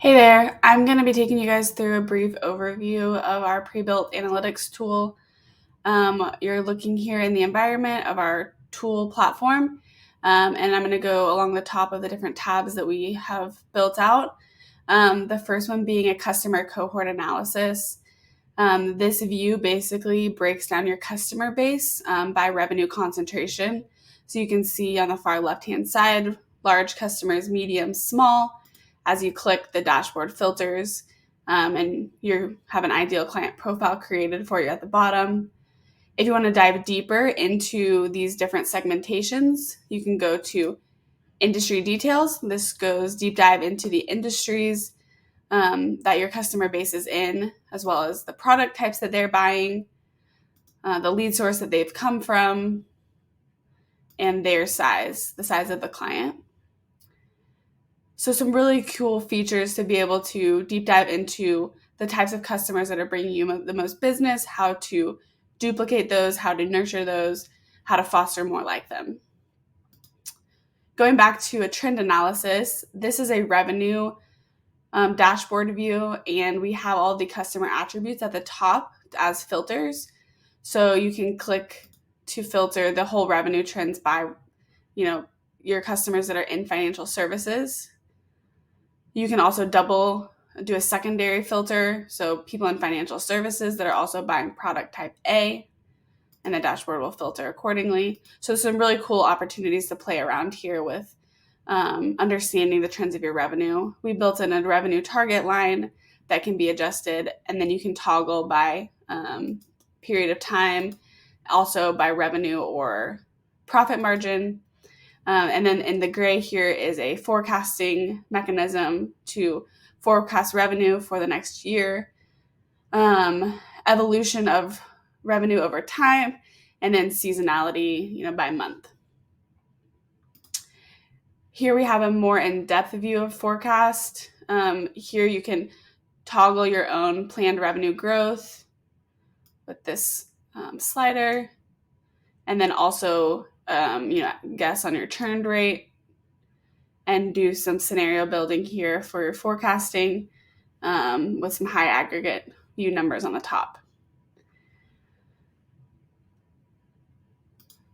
Hey there, I'm going to be taking you guys through a brief overview of our pre-built analytics tool. You're looking here in the environment of our tool platform, and I'm going to go along the top of the different tabs that we have built out. The first one being a customer cohort analysis. This view basically breaks down your customer base by revenue concentration. So you can see on the far left-hand side, large customers, medium, small. As you click the dashboard filters, and you have an ideal client profile created for you at the bottom. If you want to dive deeper into these different segmentations, you can go to industry details. This goes deep dive into the industries that your customer base is in, as well as the product types that they're buying, the lead source that they've come from, and their size, the size of the client. So some really cool features to be able to deep dive into the types of customers that are bringing you the most business, how to duplicate those, how to nurture those, how to foster more like them. Going back to a trend analysis, this is a revenue dashboard view, and we have all the customer attributes at the top as filters. So you can click to filter the whole revenue trends by, your customers that are in financial services. You can also do a secondary filter, so people in financial services that are also buying product type A, and the dashboard will filter accordingly. So some really cool opportunities to play around here with understanding the trends of your revenue. We built in a revenue target line that can be adjusted, and then you can toggle by period of time, also by revenue or profit margin. And then in the gray here is a forecasting mechanism to forecast revenue for the next year, evolution of revenue over time, and then seasonality, by month. Here we have a more in-depth view of forecast. Here you can toggle your own planned revenue growth with this slider, and then also guess on your churn rate, and do some scenario building here for your forecasting with some high aggregate view numbers on the top.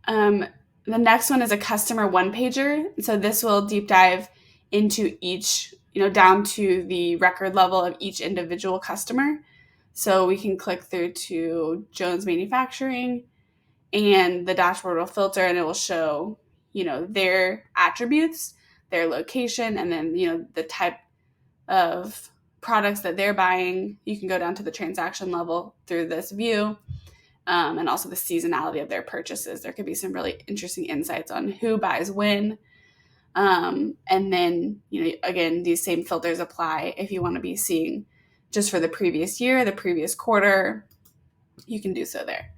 The next one is a customer one-pager. So this will deep dive into each, down to the record level of each individual customer. So we can click through to Jones Manufacturing, and the dashboard will filter, and it will show, their attributes, their location, and then, the type of products that they're buying. You can go down to the transaction level through this view, and also the seasonality of their purchases. There could be some really interesting insights on who buys when. And then, again, these same filters apply if you want to be seeing just for the previous year, the previous quarter, you can do so there.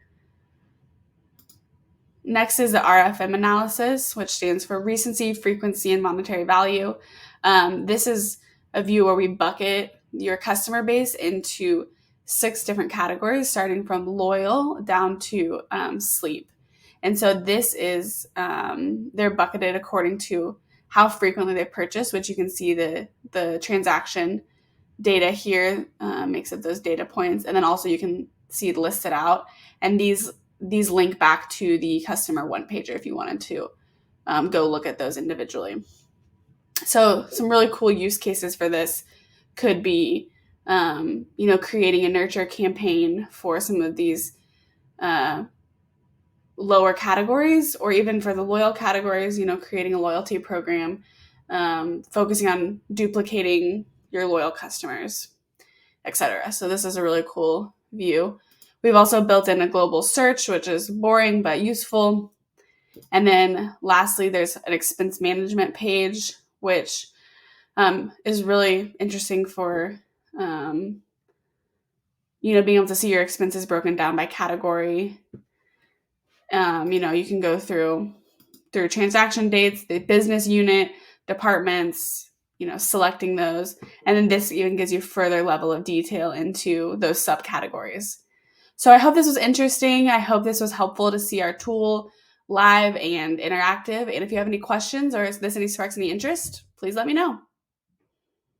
Next is the RFM analysis, which stands for recency, frequency, and monetary value. This is a view where we bucket your customer base into 6 different categories, starting from loyal down to sleep. And so this is, they're bucketed according to how frequently they purchase, which you can see the transaction data here makes up those data points. And then also you can see it listed out. And these link back to the customer one-pager if you wanted to go look at those individually. So some really cool use cases for this could be, creating a nurture campaign for some of these lower categories, or even for the loyal categories, creating a loyalty program, focusing on duplicating your loyal customers, etc. So this is a really cool view. We've also built in a global search, which is boring but useful. And then lastly, there's an expense management page, which is really interesting for, being able to see your expenses broken down by category. You can go through transaction dates, the business unit, departments, selecting those. And then this even gives you further level of detail into those subcategories. So I hope this was interesting. I hope this was helpful to see our tool live and interactive. And if you have any questions or if this sparks any interest, please let me know.